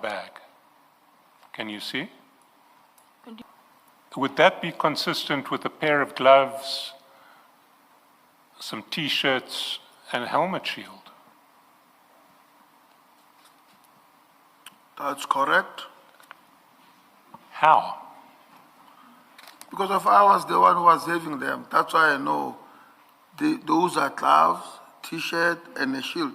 bag. Can you see? Would that be consistent with a pair of gloves, some t-shirts, and a helmet shield? That's correct. How? Because if I was the one who was having them, that's why I know those are gloves, t-shirt, and a shield.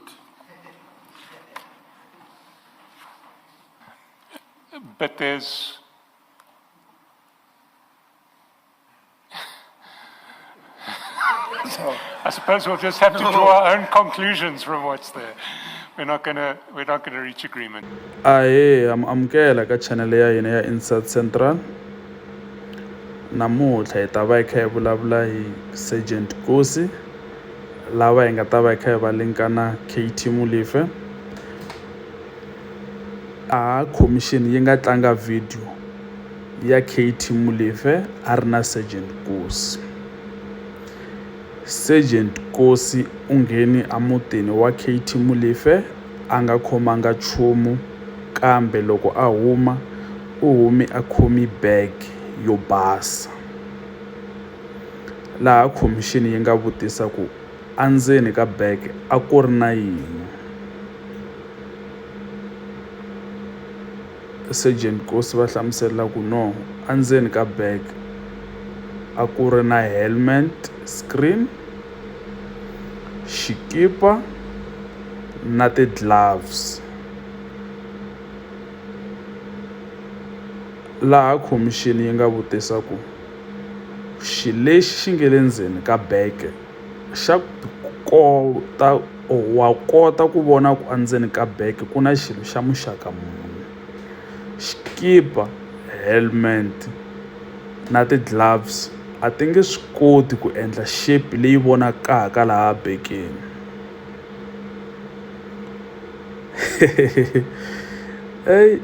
But there's... So I suppose we'll just have to draw our own conclusions from what's there. We're not gonna reach agreement. amukela ka channel ya hina ya Inside Central. Namuntlha hi ta va hi kha hi vulavula hi Sergeant Nkosi, lava hi nga ta va hi kha hi va linka na KT Molefe. Commission yi nga tlanga video ya KT Molefe a ri na Sergeant Nkosi. Sergeant Nkosi u ngheni amutini wa KT Molefe a nga khomanga nchumu, kambe loko a huma u humi a khomi bag yo basa. Laha commission yi nga vutisa ku endzeni ka bag a ku ri na yini. Sergeant Nkosi va hlamusela ku no, endzeni ka bag a ku ri na helmet, screen, xikipa na ti-gloves. Laha commission yi nga vutisa ku xilexi xi nge le ndzeni ka bag xa kota wa kota ku vona ku endzeni ka bag ku na xilo xa muxaka muni. Xikipa, helmet na ti-gloves a ti nge swi koti ku endla shape leyi vonakaka laha bekeni. Hi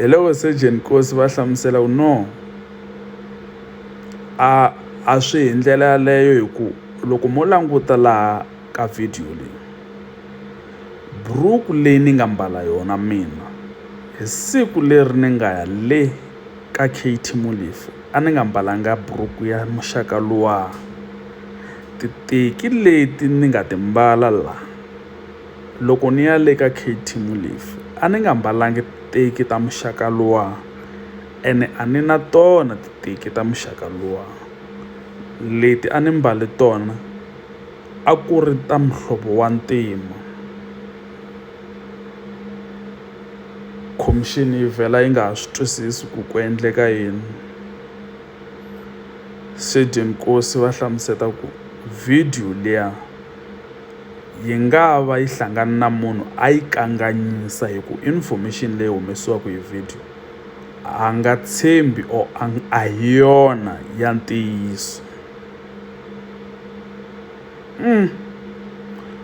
loko Sergeant Nkosi va hlamusela ku no, a swi hi ndlela yaleyo hi ku loko mo languta laha ka video leyi, buruku leyi ni nga mbala yona mina hi siku leri ni nga ya le ka KT Molefe a ni nga mbalanga buruku ya muxaka luwa. Titeki leti ni nga ti mbala la loko ni ya le ka KT Molefe a ni nga mbalanga titeki ta muxaka luwa, ene a ni na tona titeki ta muxaka luwa. Leti a ni mbale tona a ku ri ta muhlovo wa ntima. Commission yi vhela yi nga ha swi twisisi ku endleka yini. Sergeant Nkosi va hlamuseta ku video liya yi nga va yi hlangana na munhu a yi kanganyisa hi ku information leyi humesiwaka hi video a nga tshembi or a hi yona ya ntiyiso.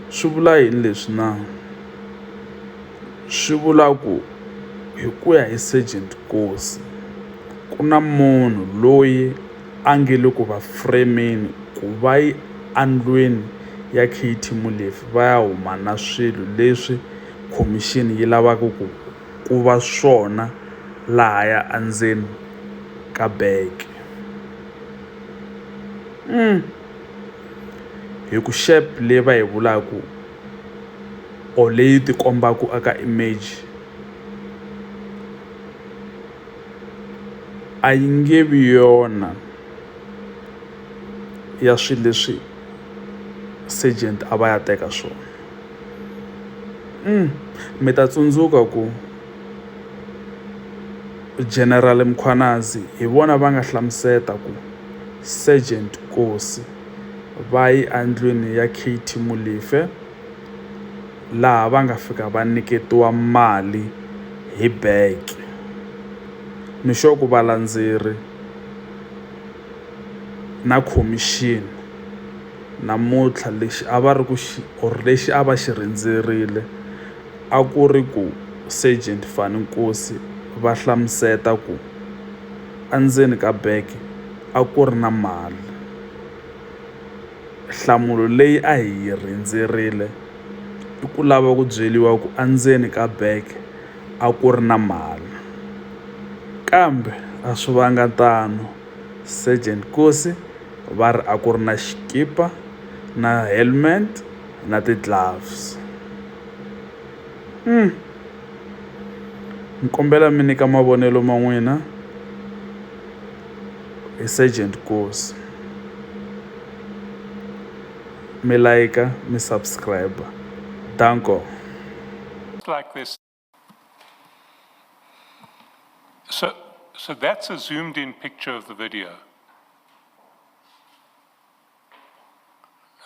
Swi vula yini leswi na? Swi vula ku hi ku ya hi Sergeant Nkosi ku na munhu loyi a nge le ku va fremeni ku va yi andlweni ya KT Molefe va ya huma na swilo leswi commission yi lavaka ku va swona laha ya endzeni ka bag. Hi ku shape leyi va yi vulaku or leyi ti kombaku aka image a yi nge vi yona ya swilo leswi Sergeant a va ya teka swona. Mi ta tsundzuka ku General Mkhwanazi hi vona va nga hlamuseta ku Sergeant Nkosi va yi andlwini ya KT Molefe laha va nga fika va nyiketiwa mali hi bag. Ni sure ku valandzeri na commission namuntlha lexi a va ri ku or lexi a va xi rindzerile a ku ri ku Sergeant Fanie Nkosi va hlamuseta ku endzeni ka bag a ku ri na mali. Nhlamulo leyi a hi rindzerile i ku lava ku byeliwa ku endzeni ka bag a ku ri na mali. Kambe a swi vanga tano. Sergeant Nkosi va ri a ku ri na xikipa na helmet na ti-gloves. Ni kombela mi nyika mavonelo ma n'wina hi Sergeant Nkosi. Mi like, mi subscribe. Danko. Like this. So that's a zoomed in picture of the video.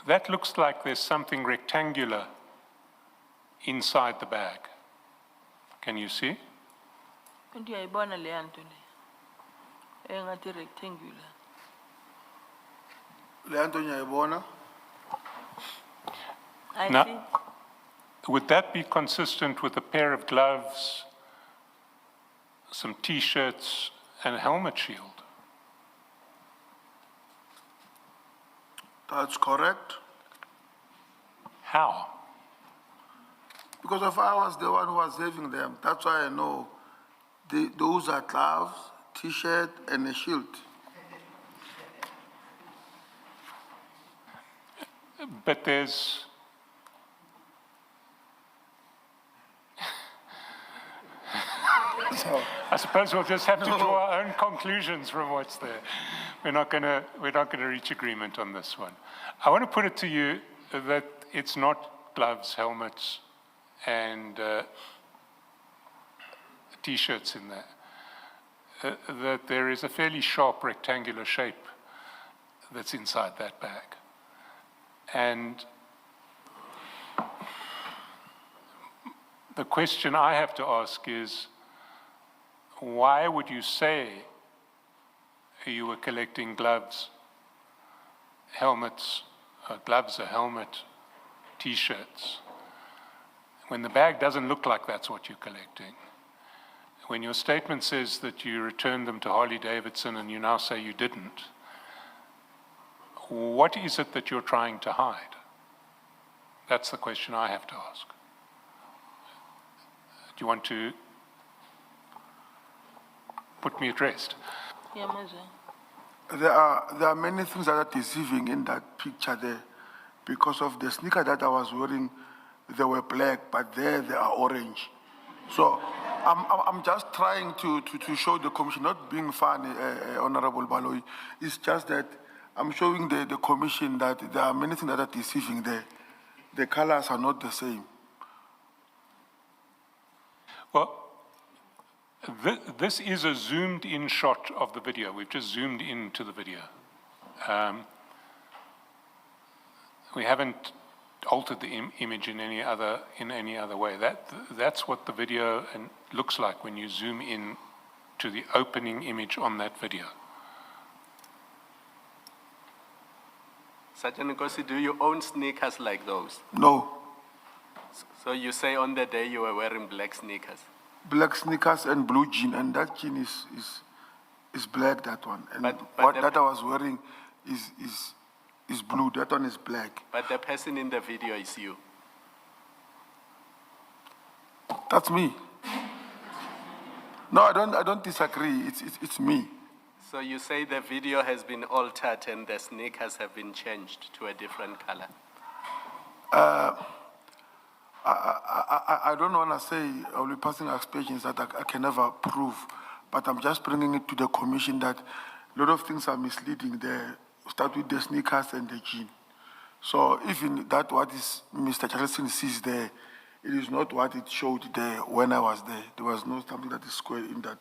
That looks like there's something rectangular inside the bag. Can you see? Ndiyayibona le nto le. Engathi rectangular. Le nto ngiyayibona. I Now, see. would that be consistent with a pair of gloves, some T-shirts, and a helmet shield? That's correct. How? Because if I was the one who was having them, that's why I know those are gloves, T-shirt, and a shield. But there's... I suppose we'll just have to draw our own conclusions from what's there. We're not going to reach agreement on this one. I want to put it to you that it's not gloves, helmets, and T-shirts in there. That there is a fairly sharp rectangular shape that's inside that bag. And the question I have to ask is, why would you say you were collecting gloves, helmets, gloves, a helmet, T-shirts, when the bag doesn't look like that's what you're collecting? When your statement says that you returned them to Harley-Davidson and you now say you didn't, what is it that you're trying to hide? That's the question I have to ask. Do you want to put me at rest? Yeah, Maza. There are many things that are deceiving in that picture there. Because of the sneaker that I was wearing, they were black, but there they are orange. So I'm just trying to show the commission, not being funny, Honorable Baloyi. It's just that I'm showing the commission that there are many things that are deceiving there. The colors are not the same. Well, this is a zoomed in shot of the video. We've just zoomed into the video. We haven't altered the image in any other way. That's what the video looks like when you zoom in to the opening image on that video. Sergeant Nkosi, do you own sneakers like those? No. So you say on the day you were wearing black sneakers? Black sneakers and blue jean, and that jean is black, that one. And But what the- that I was wearing is blue, that one is black. But the person in the video is you. That's me. No, I don't disagree. It's me. So you say the video has been altered and the sneakers have been changed to a different color? I don't want to say I'll be passing expressions that I can never prove, but I'm just bringing it to the commission that a lot of things are misleading there. Start with the sneakers and the jean. So even that what is Mr. Charleston sees there, it is not what it showed there when I was there. There was no something that is square in that